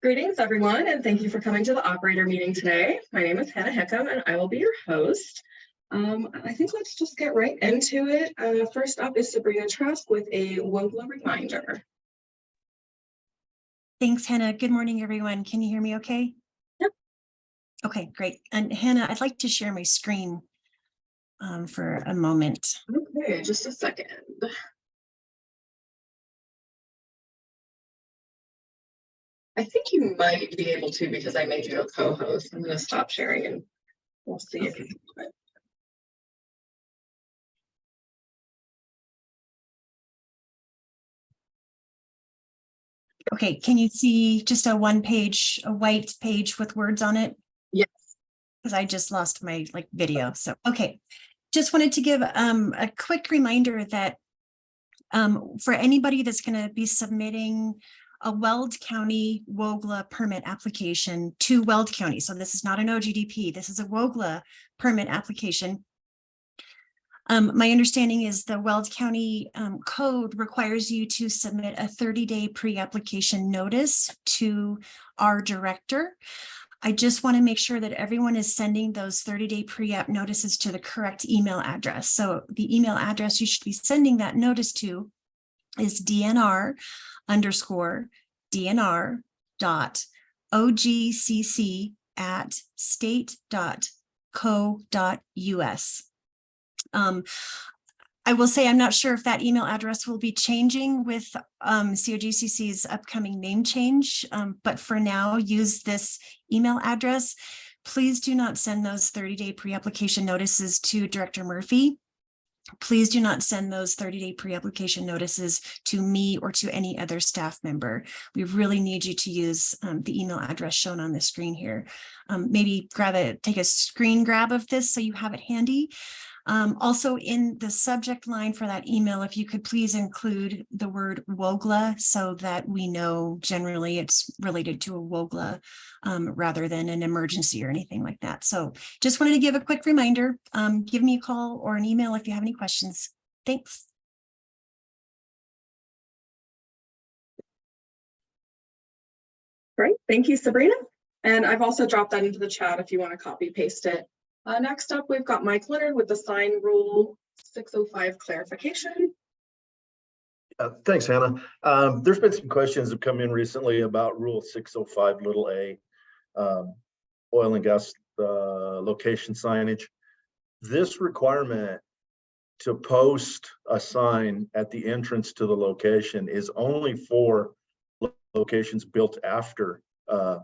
Greetings, everyone, and thank you for coming to the operator meeting today. My name is Hannah Hickam, and I will be your host. I think let's just get right into it. First up is Sabrina Trask with a WOGLA reminder. Thanks, Hannah. Good morning, everyone. Can you hear me okay? Yep. Okay, great. And Hannah, I'd like to share my screen for a moment. Okay, just a second. I think you might be able to because I made you a co-host. I'm going to stop sharing and we'll see if you can do it. Okay, can you see just a white page with words on it? Yes. Because I just lost my video. So, okay. Just wanted to give a quick reminder that for anybody that's going to be submitting a Weld County WOGLA permit application to Weld County. So this is not an OGDP. This is a WOGLA permit application. My understanding is the Weld County code requires you to submit a 30-day pre-application notice to our director. I just want to make sure that everyone is sending those 30-day pre-app notices to the correct email address. So the email address you should be sending that notice to is dnr_dnr.ogcc@state.co.us. I will say I'm not sure if that email address will be changing with COGCC's upcoming name change, but for now, use this email address. Please do not send those 30-day pre-application notices to Director Murphy. Please do not send those 30-day pre-application notices to me or to any other staff member. We really need you to use the email address shown on the screen here. Maybe take a screen grab of this so you have it handy. Also in the subject line for that email, if you could please include the word WOGLA so that we know generally it's related to a WOGLA rather than an emergency or anything like that. So just wanted to give a quick reminder. Give me a call or an email if you have any questions. Thanks. Great. Thank you, Sabrina. And I've also dropped that into the chat if you want to copy paste it. Next up, we've got Mike Leonard with the sign rule 605 clarification. Thanks, Hannah. There's been some questions that have come in recently about rule 605 little a, oil and gas location signage. This requirement to post a sign at the entrance to the location is only for locations built after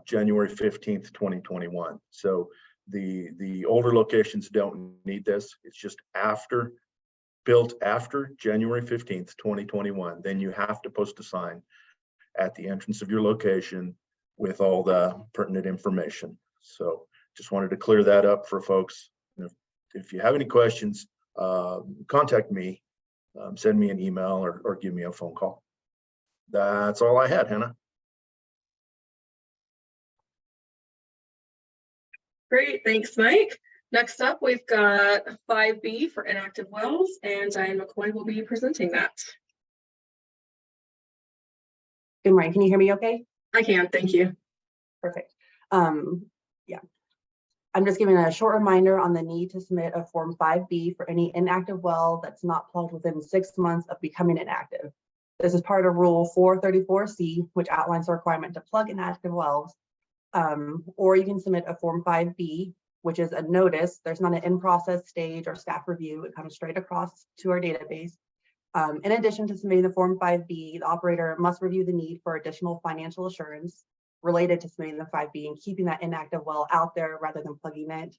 January 15th, 2021. So the older locations don't need this. It's just built after January 15th, 2021. Then you have to post a sign at the entrance of your location with all the pertinent information. So just wanted to clear that up for folks. If you have any questions, contact me, send me an email or give me a phone call. That's all I had, Hannah. Great, thanks, Mike. Next up, we've got 5B for inactive wells, and Diane McCoy will be presenting that. Good morning. Can you hear me okay? I can, thank you. Perfect. Yeah. I'm just giving a short reminder on the need to submit a Form 5B for any inactive well that's not plugged within 6 months of becoming inactive. This is part of Rule 434C, which outlines the requirement to plug inactive wells. Or you can submit a Form 5B, which is a notice. There's not an in-process stage or staff review. It comes straight across to our database. In addition to submitting the Form 5B, the operator must review the need for additional financial assurance related to submitting the 5B and keeping that inactive well out there rather than plugging it.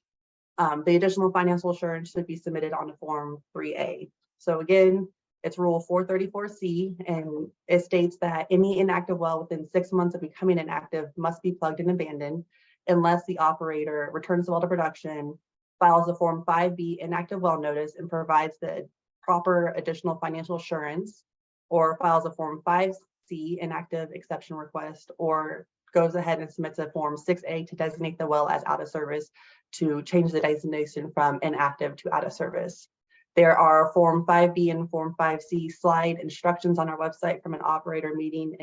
The additional financial assurance should be submitted on the Form 3A. So again, it's Rule 434C, and it states that any inactive well within 6 months of becoming inactive must be plugged and abandoned unless the operator returns the well to production, files a Form 5B inactive well notice, and provides the proper additional financial assurance, or files a Form 5C inactive exception request, or goes ahead and submits a Form 6A to designate the well as out of service to change the designation from inactive to out of service. There are Form 5B and Form 5C slide instructions on our website from an operator meeting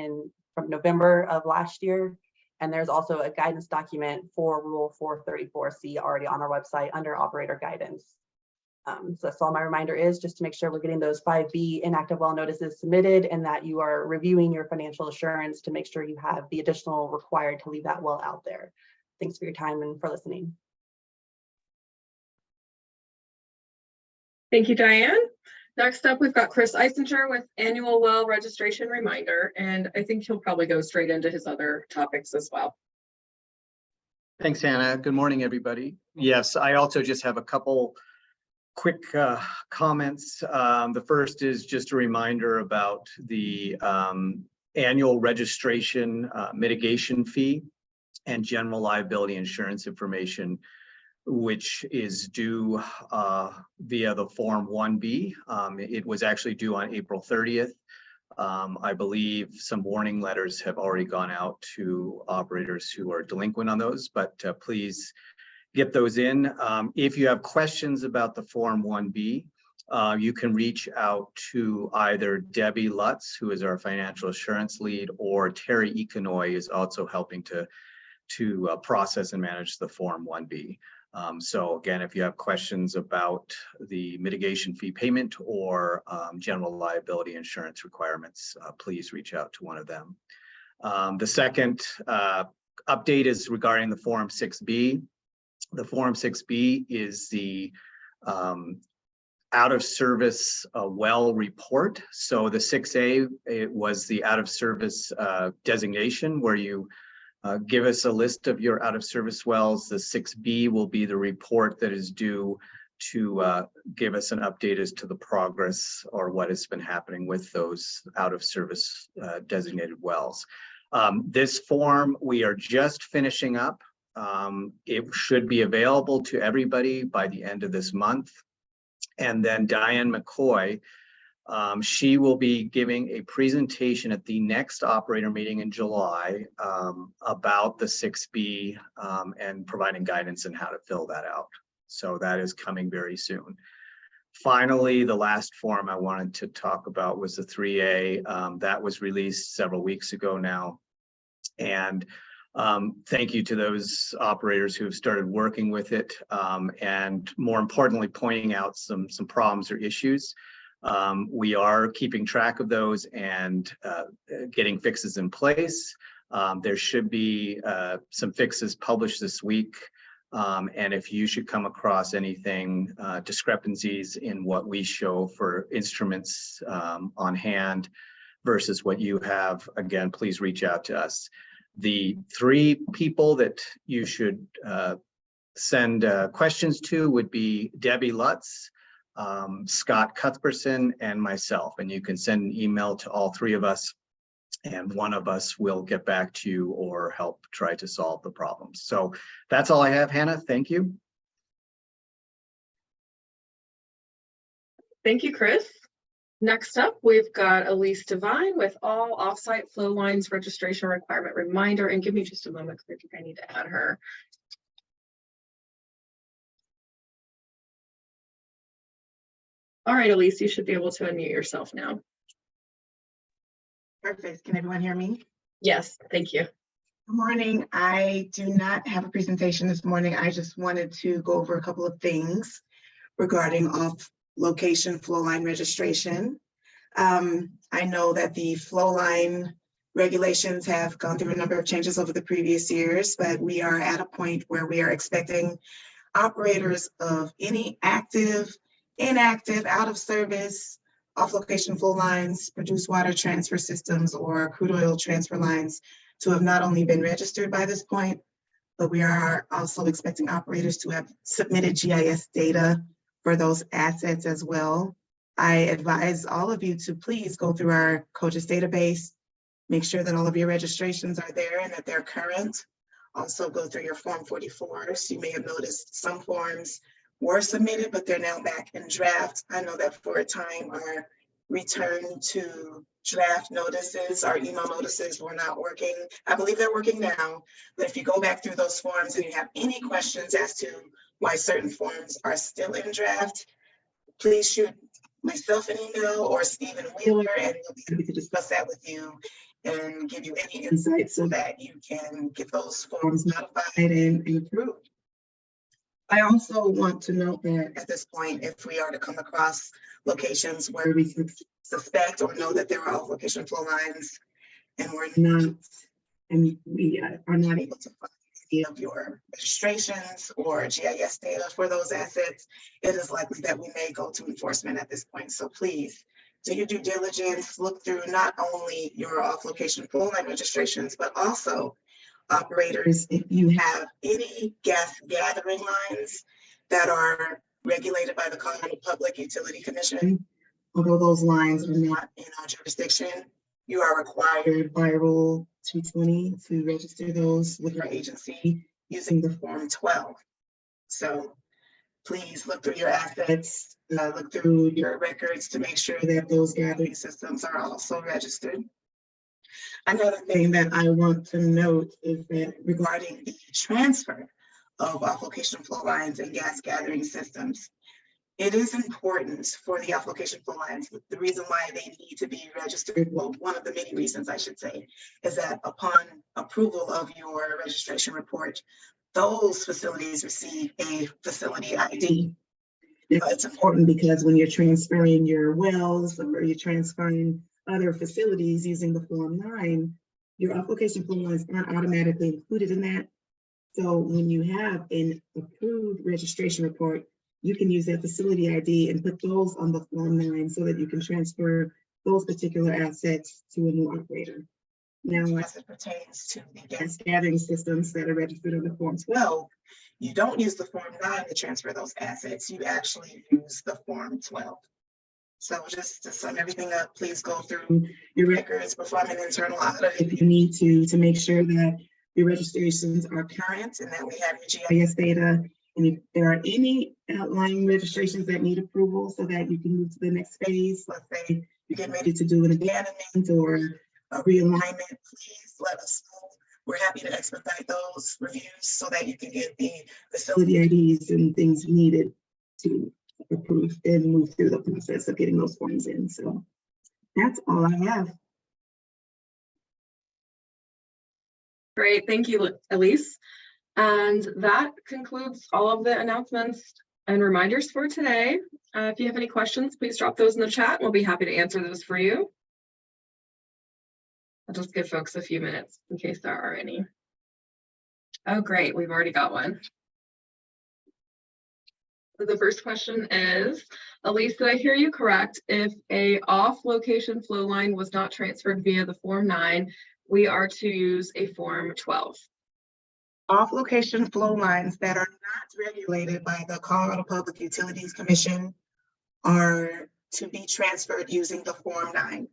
from November of last year. And there's also a guidance document for Rule 434C already on our website under operator guidance. So that's all my reminder is, just to make sure we're getting those 5B inactive well notices submitted and that you are reviewing your financial assurance to make sure you have the additional required to leave that well out there. Thanks for your time and for listening. Thank you, Diane. Next up, we've got Chris Eisinger with annual well registration reminder, and I think he'll probably go straight into his other topics as well. Thanks, Hannah. Good morning, everybody. Yes, I also just have a couple quick comments. The first is just a reminder about the annual registration mitigation fee and general liability insurance information, which is due via the Form 1B. It was actually due on April 30th. I believe some warning letters have already gone out to operators who are delinquent on those, but please get those in. If you have questions about the Form 1B, you can reach out to either Debbie Lutz, who is our financial assurance lead, or Terry Econoy is also helping to process and manage the Form 1B. So again, if you have questions about the mitigation fee payment or general liability insurance requirements, please reach out to one of them. The second update is regarding the Form 6B. The Form 6B is the out of service well report. So the 6A, it was the out of service designation where you give us a list of your out of service wells. The 6B will be the report that is due to give us an update as to the progress or what has been happening with those out of service designated wells. This form we are just finishing up. It should be available to everybody by the end of this month. And then Diane McCoy, she will be giving a presentation at the next operator meeting in July about the 6B and providing guidance on how to fill that out. So that is coming very soon. Finally, the last form I wanted to talk about was the 3A. That was released several weeks ago now. And thank you to those operators who have started working with it, and more importantly, pointing out some problems or issues. We are keeping track of those and getting fixes in place. There should be some fixes published this week. And if you should come across anything, discrepancies in what we show for instruments on hand versus what you have, again, please reach out to us. The three people that you should send questions to would be Debbie Lutz, Scott Cuthbertson, and myself. And you can send an email to all three of us, and one of us will get back to you or help try to solve the problems. So that's all I have, Hannah. Thank you. Thank you, Chris. Next up, we've got Elise Devine with all offsite flow lines registration requirement reminder. And give me just a moment, because I think I need to add her. All right, Elise, you should be able to unmute yourself now. Perfect. Can everyone hear me? Yes, thank you. Good morning. I do not have a presentation this morning. I just wanted to go over a couple of things regarding off location flow line registration. I know that the flow line regulations have gone through a number of changes over the previous years, but we are at a point where we are expecting operators of any active, inactive, out of service, off location flow lines, produced water transfer systems, or crude oil transfer lines to have not only been registered by this point, but we are also expecting operators to have submitted GIS data for those assets as well. I advise all of you to please go through our COGCC database, make sure that all of your registrations are there and that they're current. Also go through your Form 44s. You may have noticed some forms were submitted, but they're now back in draft. I know that for a time our return to draft notices, our email notices were not working. I believe they're working now, but if you go back through those forms and you have any questions as to why certain forms are still in draft, please shoot myself an email or Stephen Wheeler, and we'll be able to discuss that with you and give you any insight so that you can get those forms modified and approved. I also want to note that at this point, if we are to come across locations where we suspect or know that there are off-location flow lines and we are not able to find any of your registrations or GIS data for those assets, it is likely that we may go to enforcement at this point. So please do your due diligence, look through not only your off-location flow line registrations, but also operators, if you have any gas gathering lines that are regulated by the Colorado Public Utility Commission, although those lines are not in our jurisdiction, you are required by Rule 220 to register those with our agency using the Form 12. So please look through your assets, look through your records to make sure that those gathering systems are also registered. Another thing that I want to note is that regarding the transfer of off-location flow lines and gas gathering systems, it is important for the off-location flow lines. The reason why they need to be registered, well, one of the many reasons I should say, is that upon approval of your registration report, those facilities receive a facility ID. Now, it's important because when you're transferring your wells or you're transferring other facilities using the Form 9, your off-location flow lines aren't automatically included in that. So when you have an approved registration report, you can use that facility ID and put those on the Form 9 so that you can transfer those particular assets to a new operator. Now, as it pertains to the gas gathering systems that are registered under Form 12, you don't use the Form 9 to transfer those assets. You actually use the Form 12. So just to sum everything up, please go through your records, perform an internal audit if you need to make sure that your registrations are current and that we have your GIS data. And if there are any outlying registrations that need approval so that you can move to the next phase, let's say you're getting ready to do an abandonment or a realignment, please let us know. We're happy to expedite those reviews so that you can get the facility IDs and things needed to approve and move through the process of getting those forms in. So that's all I have. Great, thank you, Elise. And that concludes all of the announcements and reminders for today. If you have any questions, please drop those in the chat. We'll be happy to answer those for you. I'll just give folks a few minutes in case there are any. Oh, great, we've already got one. So the first question is, Elise, did I hear you correct? If a off-location flow line was not transferred via the Form 9, we are to use a Form 12. Off-location flow lines that are not regulated by the Colorado Public Utilities Commission are to be transferred using the Form 9.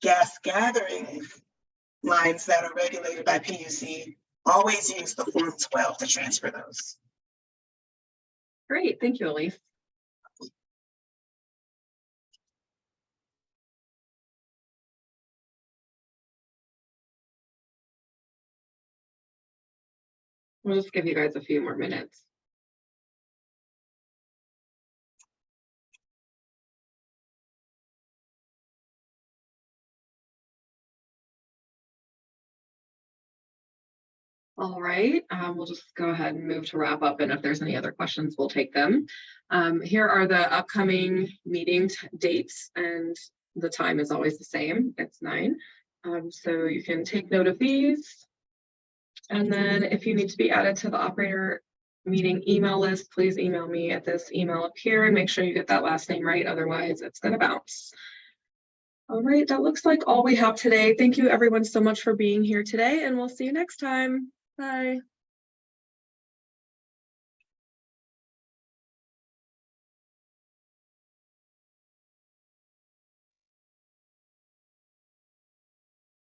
Gas gathering lines that are regulated by PUC always use the Form 12 to transfer those. Great, thank you, Elise. We'll just give you guys a few more minutes. All right, we'll just go ahead and move to wrap up, and if there's any other questions, we'll take them. Here are the upcoming meeting dates, and the time is always the same. It's 9. So you can take note of these. And then if you need to be added to the operator meeting email list, please email me at this email up here and make sure you get that last name right. Otherwise, it's going to bounce. All right, that looks like all we have today. Thank you everyone so much for being here today, and we'll see you next time. Bye.